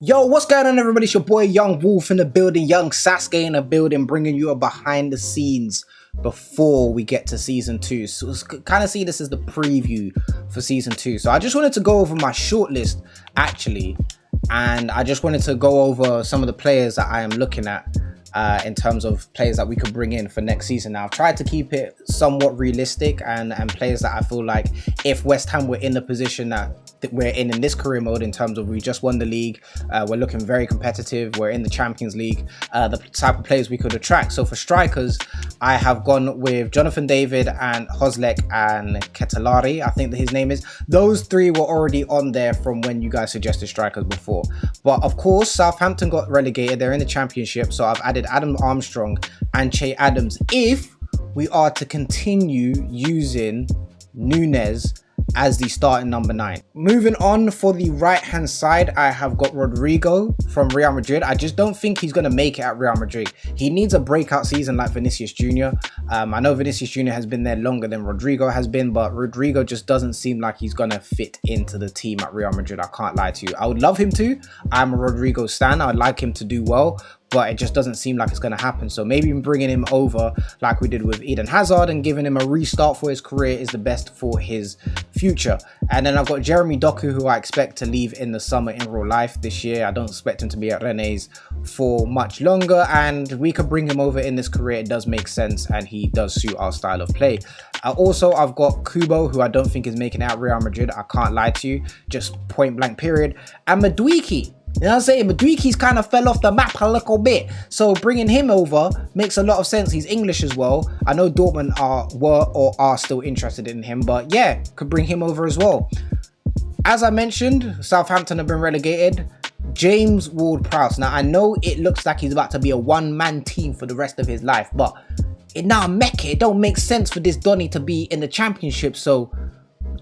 Yo, what's going on, everybody? It's your boy Young Wolf in the building, Young Sasuke in the building, bringing you a behind the scenes before we get to season 2. So kind of see this as the preview for season 2. So I just wanted to go over my shortlist actually, and I just wanted to go over some of the players that I am looking at in terms of players that we could bring in for next season. Now, I've tried to keep it somewhat realistic and players that I feel like if West Ham were in the position that we're in this career mode, in terms of we just won the league, we're looking very competitive, we're in the Champions League, the type of players we could attract. So for strikers, I have gone with Jonathan David and Hozlek and Ketelari, I think that his name is. Those three were already on there from when you guys suggested strikers before. But of course, Southampton got relegated, they're in the Championship, so I've added Adam Armstrong and Che Adams if we are to continue using Nunes as the starting number 9. Moving on, for the right hand side, I have got Rodrigo from Real Madrid. I just don't think he's going to make it at Real Madrid. He needs a breakout season like Vinicius Jr. I know Vinicius Jr. has been there longer than Rodrigo has been, but Rodrigo just doesn't seem like he's going to fit into the team at Real Madrid. I can't lie to you. I would love him to. I'm a Rodrigo stan. I would like him to do well, but it just doesn't seem like it's going to happen. So maybe bringing him over like we did with Eden Hazard and giving him a restart for his career is the best for his future. And then I've got Jeremy Doku, who I expect to leave in the summer in real life this year. I don't expect him to be at Rennes for much longer, and we could bring him over in this career. It does make sense and he does suit our style of play. Also, I've got Kubo, who I don't think is making it at Real Madrid. I can't lie to you, just point blank period. And Madueke. You know what I'm saying? Madueke's kind of fell off the map a little bit. So bringing him over makes a lot of sense. He's English as well. I know Dortmund are still interested in him, but yeah, could bring him over as well. As I mentioned, Southampton have been relegated. James Ward-Prowse. Now, I know it looks like he's about to be a one-man team for the rest of his life, but it don't make sense for this Donny to be in the Championship. So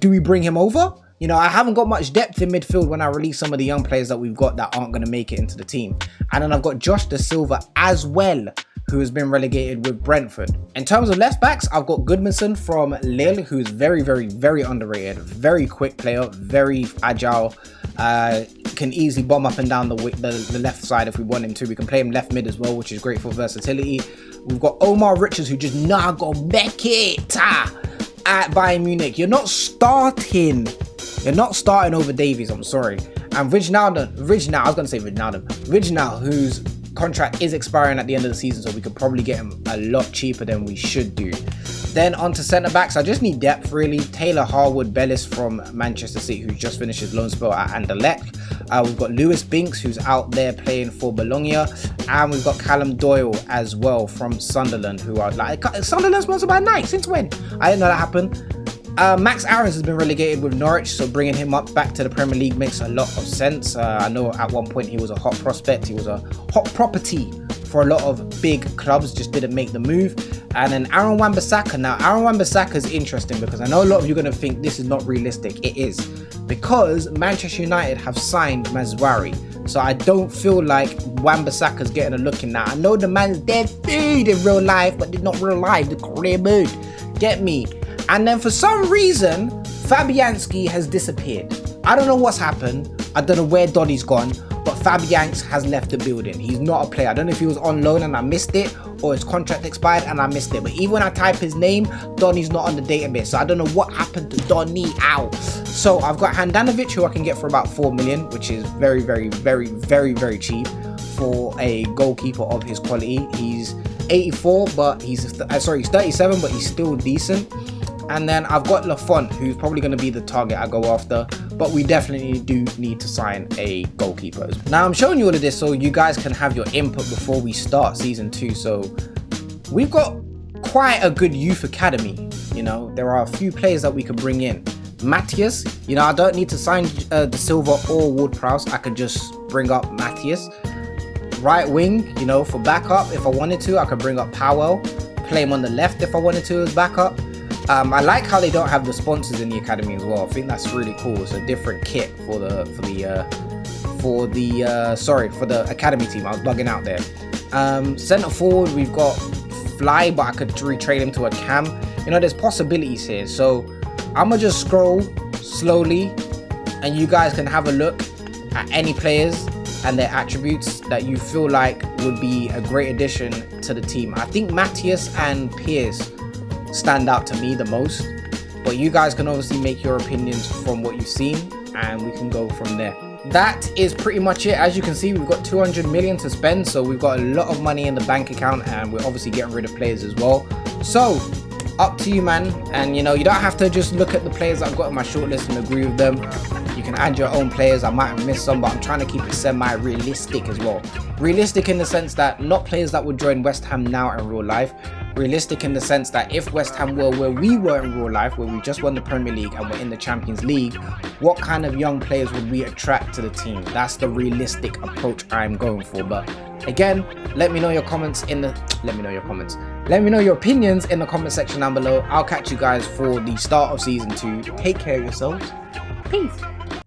do we bring him over? You know, I haven't got much depth in midfield when I release some of the young players that we've got that aren't going to make it into the team. And then I've got Josh Da Silva as well, who has been relegated with Brentford. In terms of left backs, I've got Goodmanson from Lille, who's very, very, very underrated. Very quick player, very agile. Can easily bomb up and down the left side if we want him to. We can play him left mid as well, which is great for versatility. We've got Omar Richards, who just not gonna make it at Bayern Munich. You're not starting over Davies, I'm sorry. And Wijnaldum, whose contract is expiring at the end of the season, so we could probably get him a lot cheaper than we should do. Then on to centre backs, I just need depth really. Taylor Harwood-Bellis from Manchester City, who just finished his loan spell at Anderlecht. We've got Lewis Binks, who's out there playing for Bologna, and we've got Callum Doyle as well from Sunderland, who are like, Sunderland sponsored by Nike, since when? I didn't know that happened. Max Aarons has been relegated with Norwich, so bringing him up back to the Premier League makes a lot of sense. I know at one point he was a hot prospect, he was a hot property for a lot of big clubs, just didn't make the move. And then Aaron Wambasaka. Now, Aaron Wambasaka is interesting because I know a lot of you are going to think this is not realistic. It is, because Manchester United have signed Mazwari. So I don't feel like Wambasaka's getting a look in that. I know the man's dead food in real life, but it's not real life, the career mode. Get me? And then for some reason, Fabianski has disappeared. I don't know what's happened. I don't know where Donny's gone, but Fabianski has left the building. He's not a player. I don't know if he was on loan and I missed it, or his contract expired and I missed it. But even when I type his name, Donny's not on the database. So I don't know what happened to Donny. Ow. So I've got Handanovic, who I can get for about 4 million, which is very, very, very, very, very cheap for a goalkeeper of his quality. He's 84, but he's 37, but he's still decent. And then I've got Lafont, who's probably going to be the target I go after, but we definitely do need to sign a goalkeeper. Now, I'm showing you all of this so you guys can have your input before we start season 2. So we've got quite a good youth academy. You know, there are a few players that we could bring in. Matthias, you know, I don't need to sign Da Silva or Ward-Prowse. I could just bring up Matthias. Right wing, you know, for backup, if I wanted to, I could bring up Powell, play him on the left if I wanted to as backup. I like how they don't have the sponsors in the academy as well. I think that's really cool. It's a different kit for the academy team. I was bugging out there. Centre forward, we've got Fly, but I could retrade him to a cam. You know, there's possibilities here. So I'm gonna just scroll slowly, and you guys can have a look at any players and their attributes that you feel like would be a great addition to the team. I think Matthias and Pierce stand out to me the most, but you guys can obviously make your opinions from what you've seen, and we can go from there. That is pretty much it. As you can see, we've got 200 million to spend, so we've got a lot of money in the bank account, and we're obviously getting rid of players as well. So up to you, man. And you know, you don't have to just look at the players that I've got on my shortlist and agree with them. You can add your own players. I might have missed some, but I'm trying to keep it semi-realistic as well. Realistic in the sense that not players that would join West Ham now in real life. Realistic in the sense that if West Ham were where we were in real life, where we just won the Premier League and we're in the Champions League, what kind of young players would we attract to the team? That's the realistic approach I'm going for. But again, let me know your comments in the let me know your opinions in the comment section down below. I'll catch you guys for the start of season 2. Take care of yourselves. Peace.